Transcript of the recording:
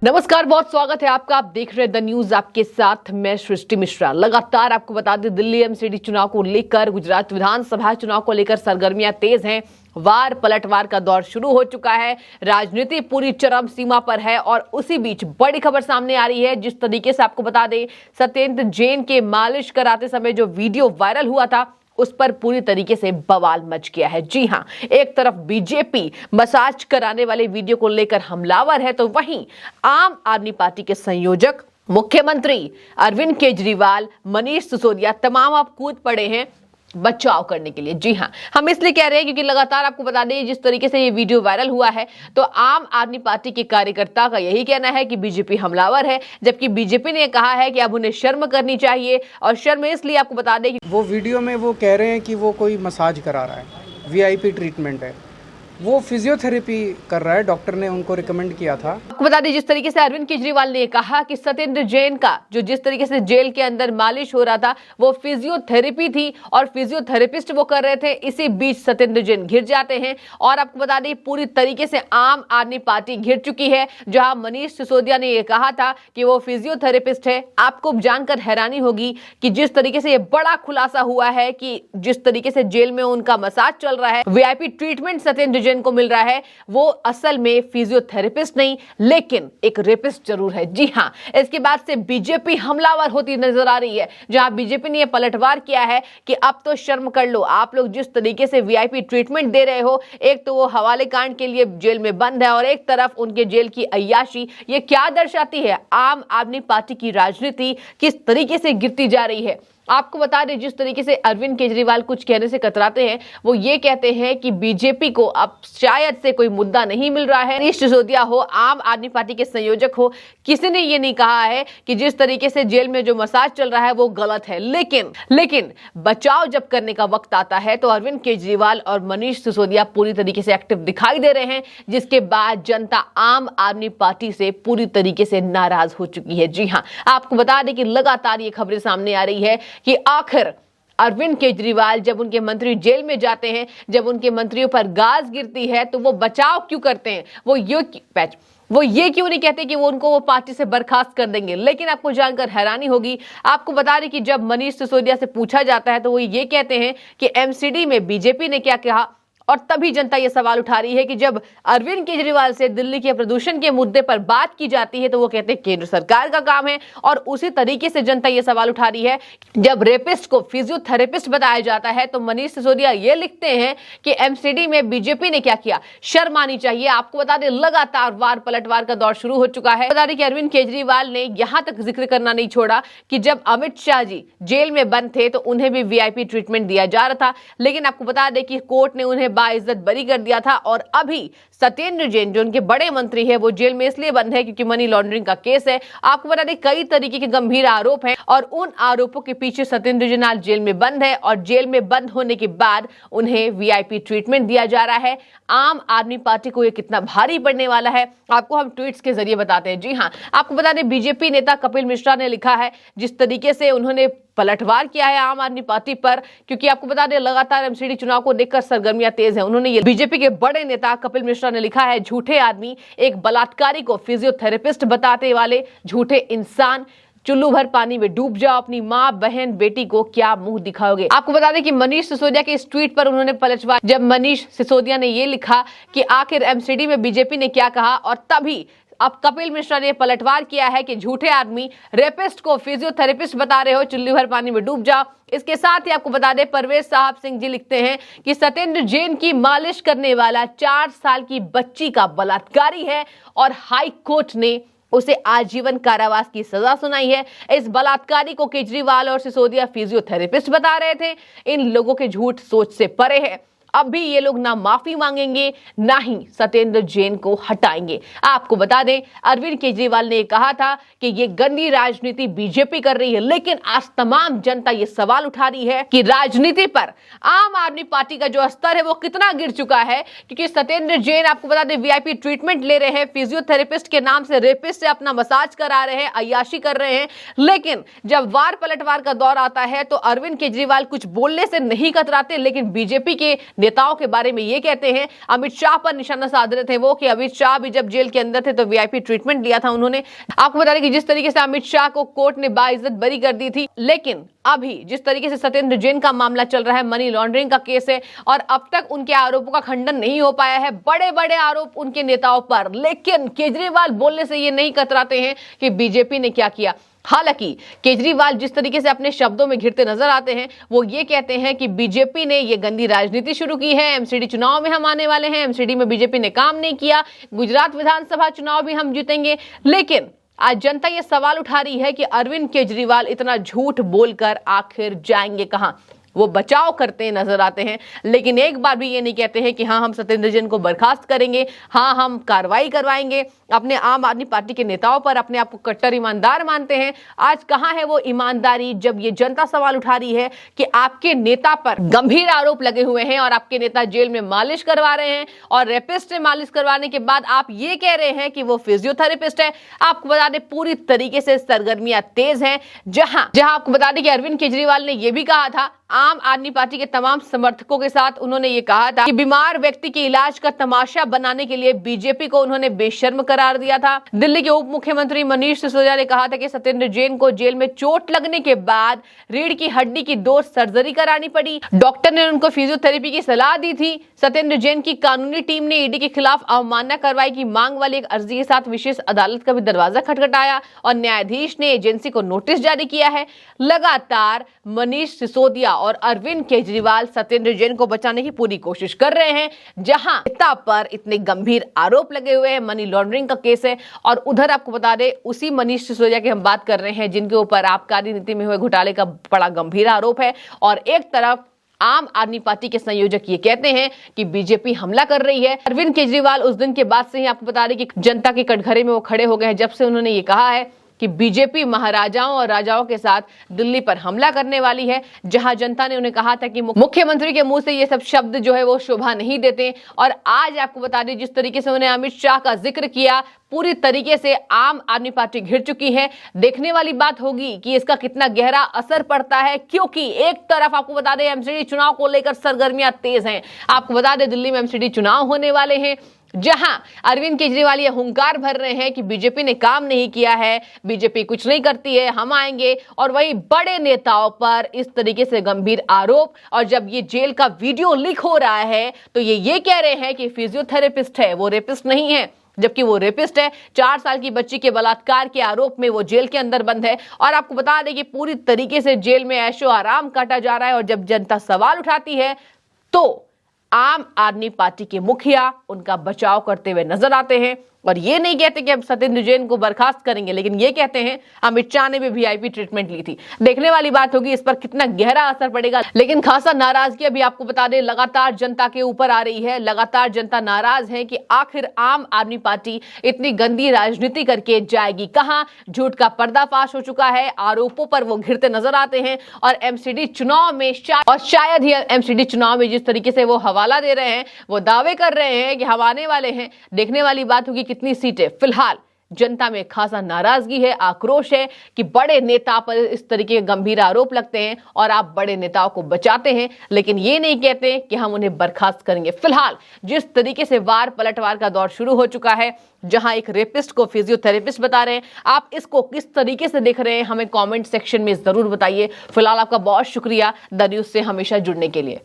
नमस्कार, बहुत स्वागत है आपका। आप देख रहे हैं द न्यूज, आपके साथ मैं सृष्टि मिश्रा। लगातार आपको बता दें, दिल्ली एमसीडी चुनाव को लेकर, गुजरात विधानसभा चुनाव को लेकर सरगर्मियां तेज हैं। वार पलटवार का दौर शुरू हो चुका है। राजनीति पूरी चरम सीमा पर है और उसी बीच बड़ी खबर सामने आ रही है। जिस तरीके से आपको बता दें, सत्येंद्र जैन के मालिश कराते समय जो वीडियो वायरल हुआ था, उस पर पूरी तरीके से बवाल मच गया है। जी हां, एक तरफ बीजेपी मसाज कराने वाले वीडियो को लेकर हमलावर है, तो वहीं आम आदमी पार्टी के संयोजक, मुख्यमंत्री अरविंद केजरीवाल, मनीष सिसोदिया तमाम अब कूद पड़े हैं बचाव करने के लिए। जी हां, हम इसलिए कह रहे हैं क्योंकि लगातार आपको बता दें, जिस तरीके से ये वीडियो वायरल हुआ है, तो आम आदमी पार्टी के कार्यकर्ता का यही कहना है कि बीजेपी हमलावर है, जबकि बीजेपी ने कहा है कि अब उन्हें शर्म करनी चाहिए। और शर्म इसलिए आपको बता दें कि वो वीडियो में वो कह रहे हैं कि वो कोई मसाज करा रहा है, वीआईपी ट्रीटमेंट है, वो फिजियोथेरेपी कर रहा है, डॉक्टर ने उनको रिकमेंड किया था। आपको बता दें, जिस तरीके से अरविंद केजरीवाल ने कहा कि सत्येंद्र जैन का जो जिस तरीके से जेल के अंदर मालिश हो रहा था, वो फिजियोथेरेपी थी और फिजियोथेरेपिस्ट वो कर रहे थे। इसी बीच सत्येंद्र जैन घिर जाते हैं और आपको बता दें, पूरी तरीके से आम आदमी पार्टी घिर चुकी है। जहां मनीष सिसोदिया ने यह कहा था कि वो फिजियोथेरेपिस्ट है। आपको जानकर हैरानी होगी कि जिस तरीके से ये बड़ा खुलासा हुआ है कि जिस तरीके से जेल में उनका मसाज चल रहा है, वीआईपी ट्रीटमेंट सत्येंद्र जैन को मिल रहा है, वो असल में फिजियोथेरेपिस्ट नहीं लेकिन एक रेपिस्ट जरूर है। जी हां, इसके बाद से बीजेपी हमलावर होती नजर आ रही है। जहां बीजेपी ने यह पलटवार किया है कि अब तो शर्म कर लो, आप लोग जिस तरीके से वीआईपी ट्रीटमेंट दे रहे हो, एक तो वो हवाले कांड के लिए जेल में बंद है और एक तरफ उनके जेल की अय्याशी। ये क्या दर्शाती है? आम आदमी पार्टी की राजनीति किस तरीके से गिरती जा रही है। आपको बता दें, जिस तरीके से अरविंद केजरीवाल कुछ कहने से कतराते हैं, वो ये कहते हैं कि बीजेपी को अब शायद से कोई मुद्दा नहीं मिल रहा है। मनीष सिसोदिया हो, आम आदमी पार्टी के संयोजक हो, किसी ने ये नहीं कहा है कि जिस तरीके से जेल में जो मसाज चल रहा है वो गलत है। लेकिन बचाव जब करने का वक्त आता है तो अरविंद केजरीवाल और मनीष सिसोदिया पूरी तरीके से एक्टिव दिखाई दे रहे हैं, जिसके बाद जनता आम आदमी पार्टी से पूरी तरीके से नाराज हो चुकी है। जी हाँ, आपको बता दें कि लगातार ये खबरें सामने आ रही है कि आखिर अरविंद केजरीवाल जब उनके मंत्री जेल में जाते हैं, जब उनके मंत्रियों पर गाज गिरती है, तो वो बचाव क्यों करते हैं? वो ये क्यों नहीं कहते कि वो उनको वो पार्टी से बर्खास्त कर देंगे? लेकिन आपको जानकर हैरानी होगी, आपको बता दें कि जब मनीष सिसोदिया से पूछा जाता है तो वो ये कहते हैं कि एमसीडी में बीजेपी ने क्या कहा। और तभी जनता ये सवाल उठा रही है कि जब अरविंद केजरीवाल से दिल्ली के प्रदूषण के मुद्दे पर बात की जाती है तो वो कहते हैं केंद्र सरकार का काम है। और उसी तरीके से जनता ये सवाल उठा रही है, जब रेपिस्ट को फिजियोथेरेपिस्ट बताया जाता है तो मनीष सिसोदिया ये लिखते हैं कि एमसीडी में बीजेपी ने क्या किया, शर्म आनी चाहिए। आपको बता दें, लगातार वार पलटवार का दौर शुरू हो चुका है। बता दें कि अरविंद केजरीवाल ने यहां तक जिक्र करना नहीं छोड़ा कि जब अमित शाह जी जेल में बंद थे तो उन्हें भी वीआईपी ट्रीटमेंट दिया जा रहा था, लेकिन आपको बता दें कि कोर्ट ने उन्हें बाइज्जत बरी कर दिया था। और अभी सत्येंद्र जैन जो उनके बड़े मंत्री है, वो जेल में इसलिए बंद है क्योंकि मनी लॉन्ड्रिंग का केस है। आपको बता दें, कई तरीके के गंभीर आरोप हैं और उन आरोपों के पीछे सत्येंद्र जैन आज जेल में बंद है और जेल में बंद होने के बाद उन्हें वीआईपी ट्रीटमेंट दिया जा रहा है। आम आदमी पार्टी को यह कितना भारी पड़ने वाला है, आपको हम ट्वीट्स के जरिए बताते हैं। जी हां, आपको बता दें, बीजेपी नेता कपिल मिश्रा ने लिखा है, जिस तरीके से उन्होंने पलटवार किया है आम आदमी पार्टी पर, क्योंकि आपको बता दें लगातार एमसीडी चुनाव को देखकर सरगर्मियां तेज हैं। उन्होंने ये बीजेपी के बड़े नेता कपिल मिश्रा ने लिखा है, झूठे आदमी, एक बलात्कारी को फिजियोथेरेपिस्ट बताते वाले झूठे इंसान, चुल्लू भर पानी में डूब जाओ, अपनी माँ बहन बेटी को क्या मुंह दिखाओगे। आपको बता दें कि मनीष सिसोदिया के इस ट्वीट पर उन्होंने पलटवार, जब मनीष सिसोदिया ने ये लिखा कि आखिर एमसीडी में बीजेपी ने क्या कहा, और तभी अब कपिल मिश्रा ने पलटवार किया है कि झूठे आदमी, रेपिस्ट को फिजियोथेरेपिस्ट बता रहे हो, चुल्ली भर पानी में डूब जाओ। इसके साथ ही आपको बता दें, परवेज साहब सिंह जी लिखते हैं कि सत्येंद्र जैन की मालिश करने वाला 4 साल की बच्ची का बलात्कारी है और हाई कोर्ट ने उसे आजीवन कारावास की सजा सुनाई है। इस बलात्कारी को केजरीवाल और सिसोदिया फिजियोथेरेपिस्ट बता रहे थे। इन लोगों के झूठ सोच से परे है। अब भी ये लोग ना माफी मांगेंगे, ना ही सत्येंद्र जैन को हटाएंगे। आपको बता दें, अरविंद केजरीवाल ने कहा था कि ये गंदी राजनीति बीजेपी कर रही है, लेकिन आज तमाम जनता ये सवाल उठा रही है कि राजनीति पर आम आदमी पार्टी का जो स्तर है वो कितना गिर चुका है। क्योंकि सत्येंद्र जैन, आपको बता दें, वीआईपी ट्रीटमेंट ले रहे हैं, फिजियोथेरेपिस्ट के नाम से रेपिस्ट से अपना मसाज करा रहे हैं, अय्याशी कर रहे हैं, लेकिन जब वार पलटवार का दौर आता है तो अरविंद केजरीवाल कुछ बोलने से नहीं कतराते, लेकिन बीजेपी के नेताओं के बारे में ये कहते हैं। अमित शाह पर निशाना साध रहे थे वो कि अमित शाह भी जब जेल के अंदर थे तो वीआईपी ट्रीटमेंट लिया था उन्होंने। आपको बता दें कि जिस तरीके से अमित शाह को कोर्ट ने बाइज्जत बरी कर दी थी, लेकिन अभी जिस तरीके से सत्येंद्र जैन का मामला चल रहा है, मनी लॉन्ड्रिंग का केस है और अब तक उनके आरोपों का खंडन नहीं हो पाया है, बड़े बड़े आरोप उनके नेताओं पर। लेकिन केजरीवाल बोलने से ये नहीं कतराते हैं कि बीजेपी ने क्या किया। हालांकि केजरीवाल जिस तरीके से अपने शब्दों में घिरते नजर आते हैं, वो ये कहते हैं कि बीजेपी ने ये गंदी राजनीति शुरू की है, एमसीडी चुनाव में हम आने वाले हैं, एमसीडी में बीजेपी ने काम नहीं किया, गुजरात विधानसभा चुनाव भी हम जीतेंगे। लेकिन आज जनता ये सवाल उठा रही है कि अरविंद केजरीवाल इतना झूठ बोलकर आखिर जाएंगे कहां। वो बचाव करते नजर आते हैं, लेकिन एक बार भी ये नहीं कहते हैं कि हाँ हम सत्येंद्र जैन को बर्खास्त करेंगे, हाँ हम कार्रवाई करवाएंगे। अपने आम आदमी पार्टी के नेताओं पर अपने आप को कट्टर ईमानदार मानते हैं। आज कहां है वो ईमानदारी, जब ये जनता सवाल उठा रही है कि आपके नेता पर गंभीर आरोप लगे हुए हैं और आपके नेता जेल में मालिश करवा रहे हैं और रेपिस्ट से मालिश करवाने के बाद आप ये कह रहे हैं कि वो फिजियोथेरेपिस्ट है। आपको बता दें पूरी तरीके से सरगर्मियां तेज हैं। जहां आपको बता दें कि अरविंद केजरीवाल ने यह भी कहा था आम आदमी पार्टी के तमाम समर्थकों के साथ, उन्होंने ये कहा था कि बीमार व्यक्ति के इलाज का तमाशा बनाने के लिए बीजेपी को उन्होंने बेशर्म करार दिया था। दिल्ली के उप मुख्यमंत्री मनीष सिसोदिया ने कहा था कि सत्येंद्र जैन को जेल में चोट लगने के बाद रीढ़ की हड्डी की 2 सर्जरी करानी पड़ी। डॉक्टर ने उनको फिजियोथेरेपी की सलाह दी थी। सत्येंद्र जैन की कानूनी टीम ने ईडी के खिलाफ अवमानना कार्रवाई की मांग वाली एक अर्जी के साथ विशेष अदालत का भी दरवाजा खटखटाया और न्यायाधीश ने एजेंसी को नोटिस जारी किया है। लगातार मनीष सिसोदिया और अरविंद केजरीवाल सत्येंद्र जैन को बचाने की पूरी कोशिश कर रहे हैं। जहां नेता पर इतने गंभीर आरोप लगे हुए हैं, मनी लॉन्ड्रिंग का केस है, और उधर आपको बता दें उसी मनीष सिसोदिया की हम बात कर रहे हैं जिनके ऊपर आबकारी नीति में हुए घोटाले का बड़ा गंभीर आरोप है। और एक तरफ आम आदमी पार्टी के संयोजक ये कहते हैं कि बीजेपी हमला कर रही है। अरविंद केजरीवाल उस दिन के बाद से ही आपको बता दें कि जनता के कटघरे में वो खड़े हो गए हैं, जब से उन्होंने ये कहा है कि बीजेपी महाराजाओं और राजाओं के साथ दिल्ली पर हमला करने वाली है। जहां जनता ने उन्हें कहा था कि मुख्यमंत्री के मुंह से ये सब शब्द जो है वो शोभा नहीं देते। और आज आपको बता दें जिस तरीके से उन्हें अमित शाह का जिक्र किया, पूरी तरीके से आम आदमी पार्टी घिर चुकी है। देखने वाली बात होगी कि इसका कितना गहरा असर पड़ता है, क्योंकि एक तरफ आपको बता दें एमसीडी चुनाव को लेकर सरगर्मियां तेज हैं। आपको बता दें दिल्ली में एमसीडी चुनाव होने वाले हैं, जहां अरविंद केजरीवाल ये हुंकार भर रहे हैं कि बीजेपी ने काम नहीं किया है, बीजेपी कुछ नहीं करती है, हम आएंगे। और वही बड़े नेताओं पर इस तरीके से गंभीर आरोप, और जब ये जेल का वीडियो लीक हो रहा है तो ये कह रहे हैं कि फिजियोथेरेपिस्ट है, वो रेपिस्ट नहीं है, जबकि वो रेपिस्ट है। 4 साल की बच्ची के बलात्कार के आरोप में वो जेल के अंदर बंद है। और आपको बता दें कि पूरी तरीके से जेल में ऐशो आराम काटा जा रहा है। और जब जनता सवाल उठाती है तो आम आदमी पार्टी के मुखिया उनका बचाव करते हुए नजर आते हैं और ये नहीं कहते कि अब सत्येंद्र जैन को बर्खास्त करेंगे, लेकिन ये कहते हैं अमित शाह ने भी वीआईपी ट्रीटमेंट ली थी। देखने वाली बात होगी इस पर कितना गहरा असर पड़ेगा। लेकिन खासा नाराजगी अभी आपको बता दें लगातार जनता के ऊपर आ रही है। लगातार जनता नाराज है कि आखिर आम आदमी पार्टी इतनी गंदी राजनीति करके जाएगी कहां। झूठ का पर्दाफाश हो चुका है, आरोपों पर वो घिरते नजर आते हैं। और एमसीडी चुनाव में शायद ही एमसीडी चुनाव में जिस तरीके से वो हवाला दे रहे हैं, वो दावे कर रहे हैं कि हम आने वाले हैं। देखने वाली बात होगी कितनी सीटें। फिलहाल जनता में खासा नाराजगी है, आक्रोश है कि बड़े नेता पर इस तरीके के गंभीर आरोप लगते हैं और आप बड़े नेताओं को बचाते हैं, लेकिन ये नहीं कहते कि हम उन्हें बर्खास्त करेंगे। फिलहाल जिस तरीके से वार पलटवार का दौर शुरू हो चुका है, जहां एक रेपिस्ट को फिजियोथेरेपिस्ट बता रहे हैं, आप इसको किस तरीके से देख रहे हैं हमें कमेंट सेक्शन में जरूर बताइए। फिलहाल आपका बहुत शुक्रिया द न्यूज़ से हमेशा जुड़ने के लिए।